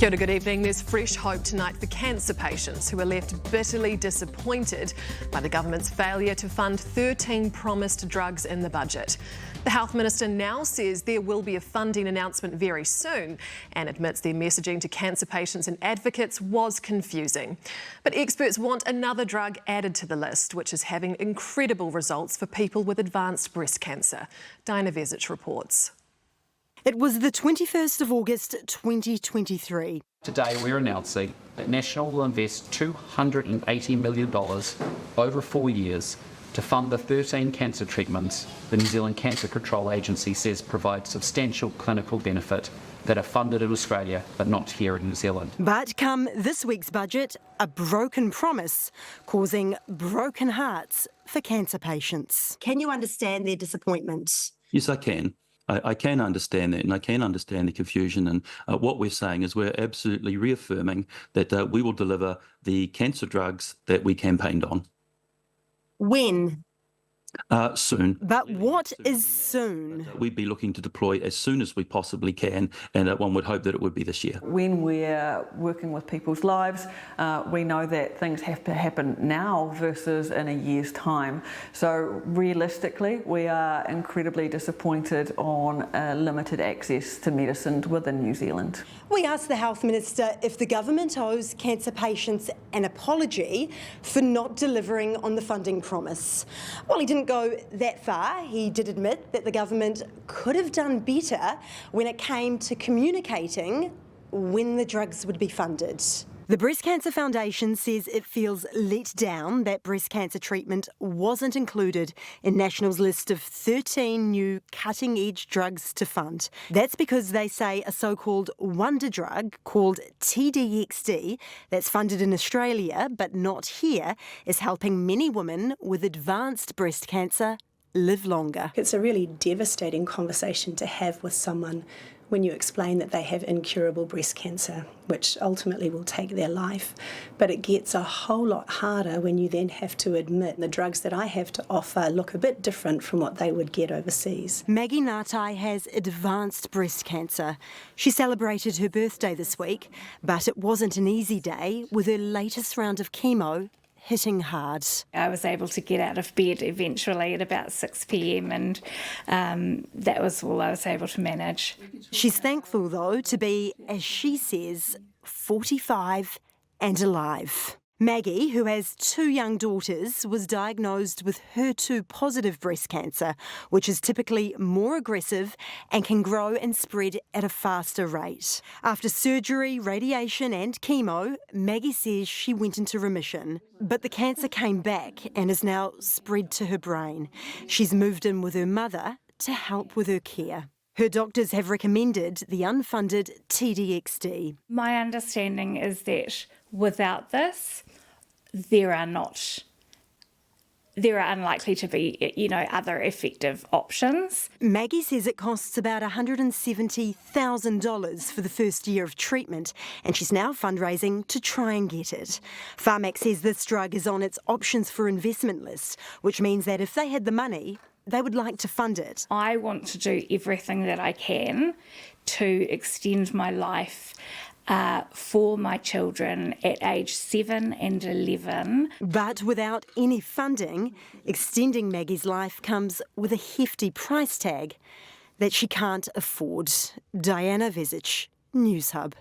Kia ora, good evening. There's fresh hope tonight for cancer patients who are left bitterly disappointed by the government's failure to fund 13 promised drugs in the budget. The Health Minister now says there will be a funding announcement very soon and admits their messaging to cancer patients and advocates was confusing. But experts want another drug added to the list, which is having incredible results for people with advanced breast cancer. Diana Vezic reports. It was the 21st of August 2023. Today we're announcing that National will invest $280 million over 4 years to fund the 13 cancer treatments the New Zealand Cancer Control Agency says provide substantial clinical benefit that are funded in Australia but not here in New Zealand. But come this week's budget, a broken promise causing broken hearts for cancer patients. Can you understand their disappointment? Yes, I can. I can understand that, and I can understand the confusion. And what we're saying is we're absolutely reaffirming that we will deliver the cancer drugs that we campaigned on. When? Soon. But what is soon? We'd be looking to deploy as soon as we possibly can, and one would hope that it would be this year. When we're working with people's lives, we know that things have to happen now versus in a year's time. So realistically, we are incredibly disappointed on limited access to medicine within New Zealand. We asked the Health Minister if the government owes cancer patients an apology for not delivering on the funding promise. Well, he didn't go that far. He did admit that the government could have done better when it came to communicating when the drugs would be funded. The Breast Cancer Foundation says it feels let down that breast cancer treatment wasn't included in National's list of 13 new cutting-edge drugs to fund. That's because they say a so-called wonder drug called TDXD that's funded in Australia but not here is helping many women with advanced breast cancer live longer. It's a really devastating conversation to have with someone when you explain that they have incurable breast cancer, which ultimately will take their life. But it gets a whole lot harder when you then have to admit the drugs that I have to offer look a bit different from what they would get overseas. Maggie Ngatai has advanced breast cancer. She celebrated her birthday this week, but it wasn't an easy day with her latest round of chemo hitting hard. I was able to get out of bed eventually at about 6 p.m. and that was all I was able to manage. She's thankful, though, to be, as she says, 45 and alive. Maggie, who has 2 young daughters, was diagnosed with HER2-positive breast cancer, which is typically more aggressive and can grow and spread at a faster rate. After surgery, radiation and chemo, Maggie says she went into remission. But the cancer came back and is now spread to her brain. She's moved in with her mother to help with her care. Her doctors have recommended the unfunded TDXD. My understanding is that without this, there are unlikely to be, other effective options. Maggie says it costs about $170,000 for the first year of treatment, and she's now fundraising to try and get it. Pharmac says this drug is on its options for investment list, which means that if they had the money, they would like to fund it. I want to do everything that I can to extend my life for my children at age 7 and 11. But without any funding, extending Maggie's life comes with a hefty price tag that she can't afford. Diana Vezic, Newshub.